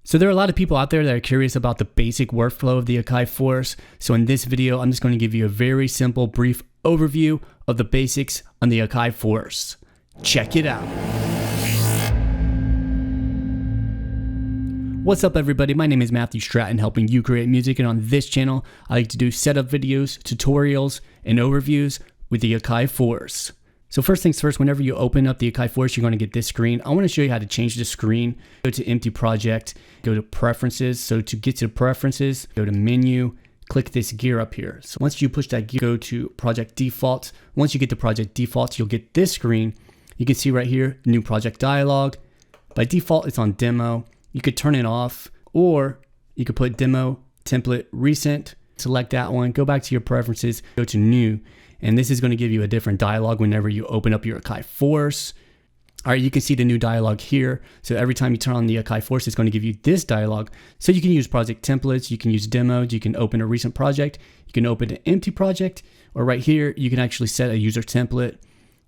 So there are a lot of people out there that are curious about the basic workflow of the Akai Force. So in this video, I'm just going to give you a very simple, brief overview of the basics on the Akai Force. Check it out. What's up everybody, my name is Matthew Stratton, helping you create music, and on this channel, I like to do setup videos, tutorials, and overviews with the Akai Force. So first things first, whenever you open up the Akai Force, you're going to get this screen. I want to show you how to change the screen. Go to Empty Project, go to Preferences. So to get to Preferences, go to Menu, click this gear up here. So once you push that gear, go to Project Defaults. Once you get to Project Defaults, you'll get this screen. You can see right here, New Project Dialog. By default, it's on Demo. You could turn it off, or you could put Demo, Template, Recent. Select that one, go back to your Preferences, go to New. And this is going to give you a different dialog whenever you open up your Akai Force. All right, you can see the new dialog here. So every time you turn on the Akai Force, it's going to give you this dialog. So you can use project templates, you can use demos, you can open a recent project, you can open an empty project, or right here, you can actually set a user template.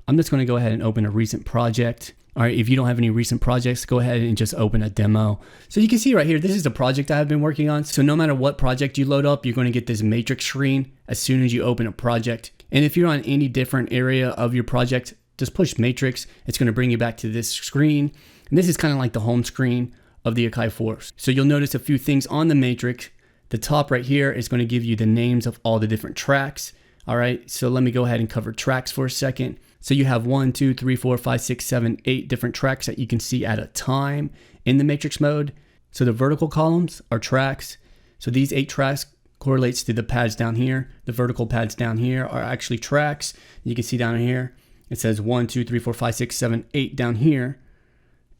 I'm just going to go ahead and open a recent project. All right, if you don't have any recent projects, go ahead and just open a demo. So you can see right here, this is a project I've been working on. So no matter what project you load up, you're going to get this matrix screen as soon as you open a project. And if you're on any different area of your project, just push matrix. It's going to bring you back to this screen. And this is kind of like the home screen of the Akai Force. So you'll notice a few things on the matrix. The top right here is going to give you the names of all the different tracks. All right, so let me go ahead and cover tracks for a second. So you have 1, 2, 3, 4, 5, 6, 7, 8 different tracks that you can see at a time in the matrix mode. So the vertical columns are tracks. So these 8 tracks correlates to the pads down here. The vertical pads down here are actually tracks. You can see down here, it says 1, 2, 3, 4, 5, 6, 7, 8 down here.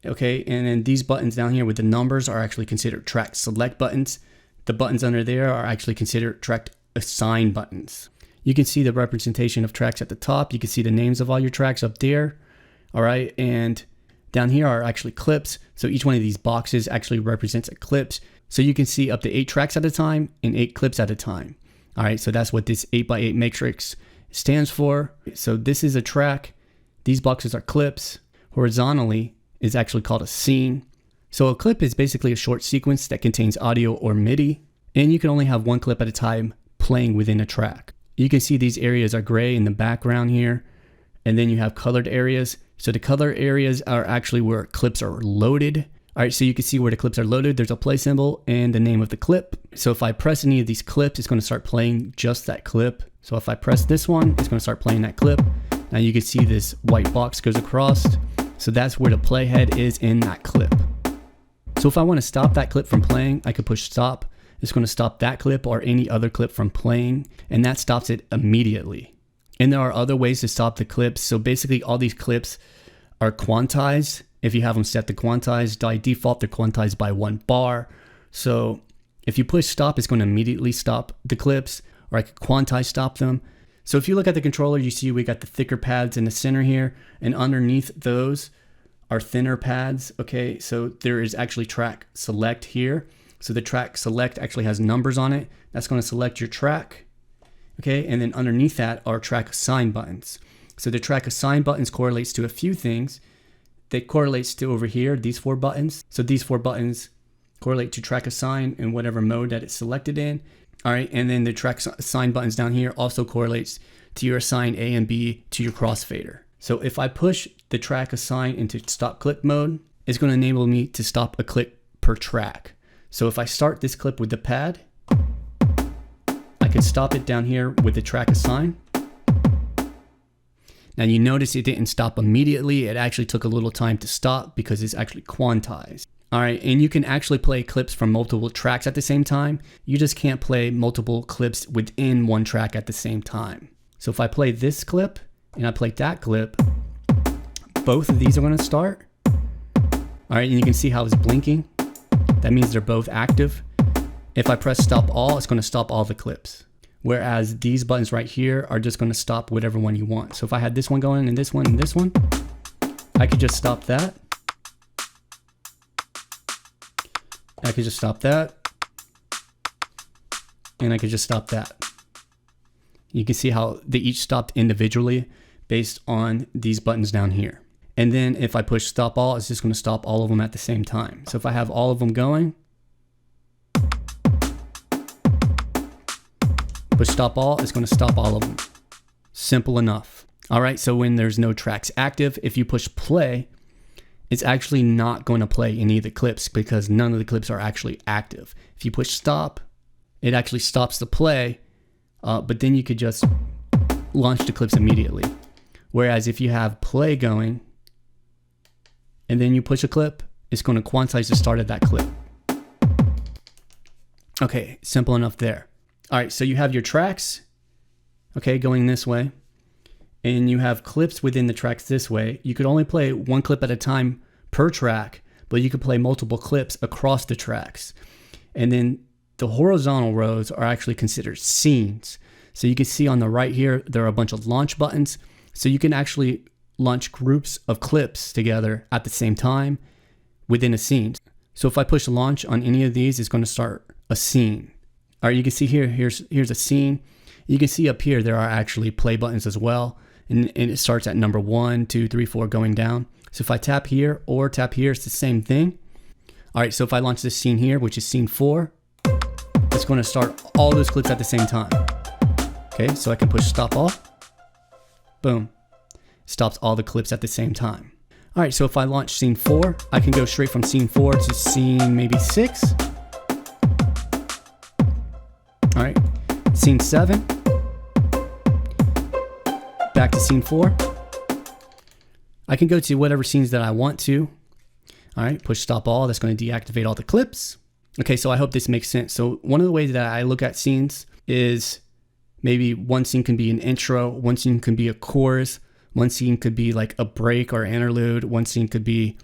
Okay, and then these buttons down here with the numbers are actually considered track select buttons. The buttons under there are actually considered track assign buttons. You can see the representation of tracks at the top. You can see the names of all your tracks up there. All right, and down here are actually clips. So each one of these boxes actually represents a clip. So you can see up to 8 tracks at a time and 8 clips at a time. All right, so that's what this 8x8 matrix stands for. So this is a track. These boxes are clips. Horizontally is actually called a scene. So a clip is basically a short sequence that contains audio or MIDI, and you can only have one clip at a time playing within a track. You can see these areas are gray in the background here, and then you have colored areas. So the color areas are actually where clips are loaded. All right, so you can see where the clips are loaded. There's a play symbol and the name of the clip. So if I press any of these clips, it's going to start playing just that clip. So if I press this one, it's going to start playing that clip. Now you can see this white box goes across. So that's where the playhead is in that clip. So if I want to stop that clip from playing, I could push stop. It's going to stop that clip or any other clip from playing, and that stops it immediately. And there are other ways to stop the clips. So basically all these clips are quantized. If you have them set to quantize, by default, they're quantized by 1 bar. So if you push stop, it's going to immediately stop the clips, or I could quantize stop them. So if you look at the controller, you see we got the thicker pads in the center here, and underneath those are thinner pads. Okay, so there is actually track select here. So the track select actually has numbers on it. That's going to select your track. Okay, and then underneath that are track assign buttons. So the track assign buttons correlates to a few things. That correlates to over here, these 4 buttons. So these 4 buttons correlate to track assign in whatever mode that it's selected in. All right, and then the track assign buttons down here also correlates to your assign A and B to your crossfader. So if I push the track assign into stop clip mode, it's going to enable me to stop a clip per track. So if I start this clip with the pad, I could stop it down here with the track assign. Now you notice it didn't stop immediately. It actually took a little time to stop because it's actually quantized. All right, and you can actually play clips from multiple tracks at the same time. You just can't play multiple clips within one track at the same time. So if I play this clip and I play that clip, both of these are going to start. All right, and you can see how it's blinking. That means they're both active. If I press stop all, it's going to stop all the clips. Whereas these buttons right here are just going to stop whatever one you want. So if I had this one going and this one and this one, I could just stop that. I could just stop that. And I could just stop that. You can see how they each stopped individually based on these buttons down here. And then if I push stop all, it's just going to stop all of them at the same time. So if I have all of them going, Push stop all, it's going to stop all of them. Simple enough. All right, so when there's no tracks active, if you push play, it's actually not going to play any of the clips because none of the clips are actually active. If you push stop, it actually stops the play, but then you could just launch the clips immediately. Whereas if you have play going and then you push a clip, it's going to quantize the start of that clip. Okay, simple enough there. All right, so you have your tracks, okay, going this way, and you have clips within the tracks this way. You could only play one clip at a time per track, but you could play multiple clips across the tracks. And then the horizontal rows are actually considered scenes. So you can see on the right here, there are a bunch of launch buttons. So you can actually launch groups of clips together at the same time within a scene. So if I push launch on any of these, it's going to start a scene. All right, you can see here, here's a scene. You can see up here, there are actually play buttons as well. And it starts at number 1, 2, 3, 4 going down. So if I tap here or tap here, it's the same thing. All right, so if I launch this scene here, which is scene 4, it's going to start all those clips at the same time. Okay, so I can push stop all. Boom. Stops all the clips at the same time. All right, so if I launch scene 4, I can go straight from scene 4 to scene maybe 6. All right, scene 7. Back to scene 4. I can go to whatever scenes that I want to. All right, push stop all. That's going to deactivate all the clips. Okay, so I hope this makes sense. So one of the ways that I look at scenes is maybe one scene can be an intro, one scene can be a chorus, one scene could be like a break or interlude, one scene could be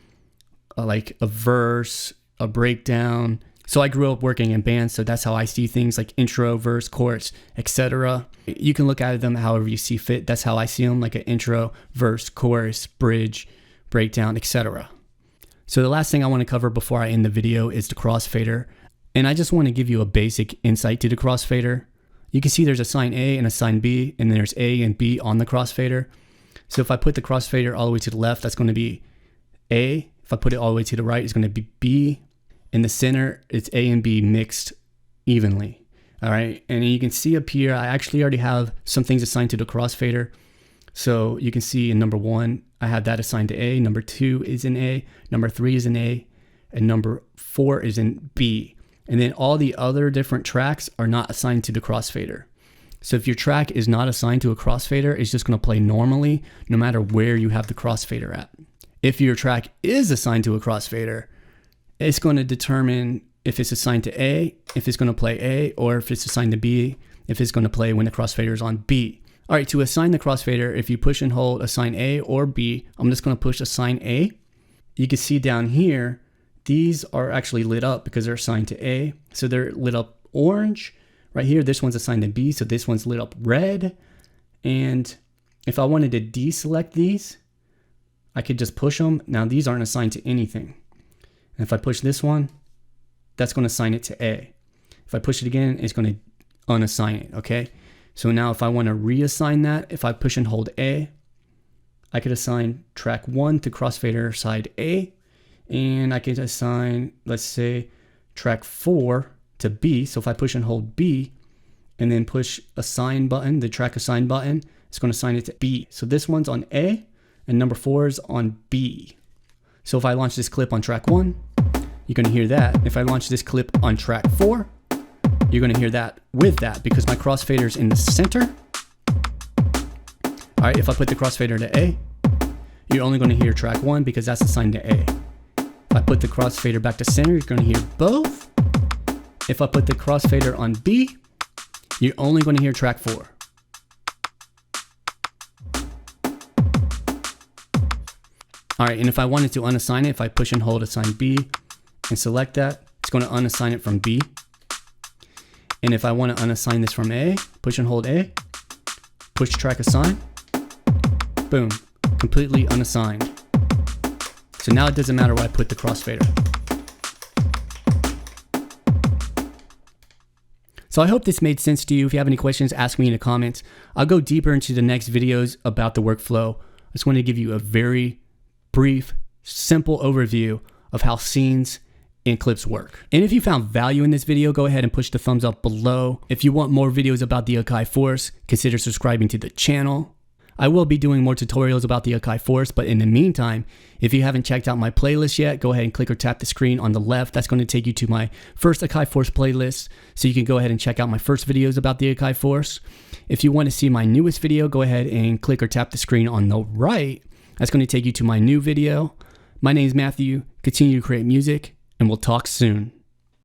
like a verse, a breakdown. So I grew up working in bands, so that's how I see things, like intro, verse, chorus, etc. You can look at them however you see fit. That's how I see them, like an intro, verse, chorus, bridge, breakdown, etc. So the last thing I want to cover before I end the video is the crossfader. And I just want to give you a basic insight to the crossfader. You can see there's a sign A and a sign B, and there's A and B on the crossfader. So if I put the crossfader all the way to the left, that's going to be A. If I put it all the way to the right, it's going to be B. In the center, it's A and B mixed evenly. All right. And you can see up here, I actually already have some things assigned to the crossfader. So you can see in number 1, I have that assigned to A. Number 2 is in A. Number 3 is in A. And number 4 is in B. And then all the other different tracks are not assigned to the crossfader. So if your track is not assigned to a crossfader, it's just going to play normally no matter where you have the crossfader at. If your track is assigned to a crossfader, it's going to determine if it's assigned to A, if it's going to play A, or if it's assigned to B, if it's going to play when the crossfader is on B. All right, to assign the crossfader, if you push and hold assign A or B, I'm just going to push assign A. You can see down here, these are actually lit up because they're assigned to A. So they're lit up orange. Right here, this one's assigned to B, so this one's lit up red. And if I wanted to deselect these, I could just push them. Now these aren't assigned to anything. And if I push this one, that's going to assign it to A. If I push it again, it's going to unassign it, okay? So now if I want to reassign that, if I push and hold A, I could assign track 1 to crossfader side A, and I could assign, let's say, track 4 to B. So if I push and hold B, and then push assign button, the track assign button, it's going to assign it to B. So this one's on A, and number 4 is on B. So if I launch this clip on track 1, you're going to hear that. If I launch this clip on track 4, you're going to hear that with that because my crossfader's in the center. All right, if I put the crossfader to A, you're only going to hear track 1 because that's assigned to A. If I put the crossfader back to center, you're going to hear both. If I put the crossfader on B, you're only going to hear track 4. All right, and if I wanted to unassign it, if I push and hold assign B and select that, it's going to unassign it from B. And if I want to unassign this from A, push and hold A, push track assign, boom, completely unassigned. So now it doesn't matter where I put the crossfader. So I hope this made sense to you. If you have any questions, ask me in the comments. I'll go deeper into the next videos about the workflow. I just want to give you a very brief, simple overview of how scenes and clips work. And if you found value in this video, go ahead and push the thumbs up below. If you want more videos about the Akai Force, consider subscribing to the channel. I will be doing more tutorials about the Akai Force, but in the meantime, if you haven't checked out my playlist yet, go ahead and click or tap the screen on the left. That's going to take you to my first Akai Force playlist, so you can go ahead and check out my first videos about the Akai Force. If you want to see my newest video, go ahead and click or tap the screen on the right. That's going to take you to my new video. My name is Matthew. Continue to create music, and we'll talk soon.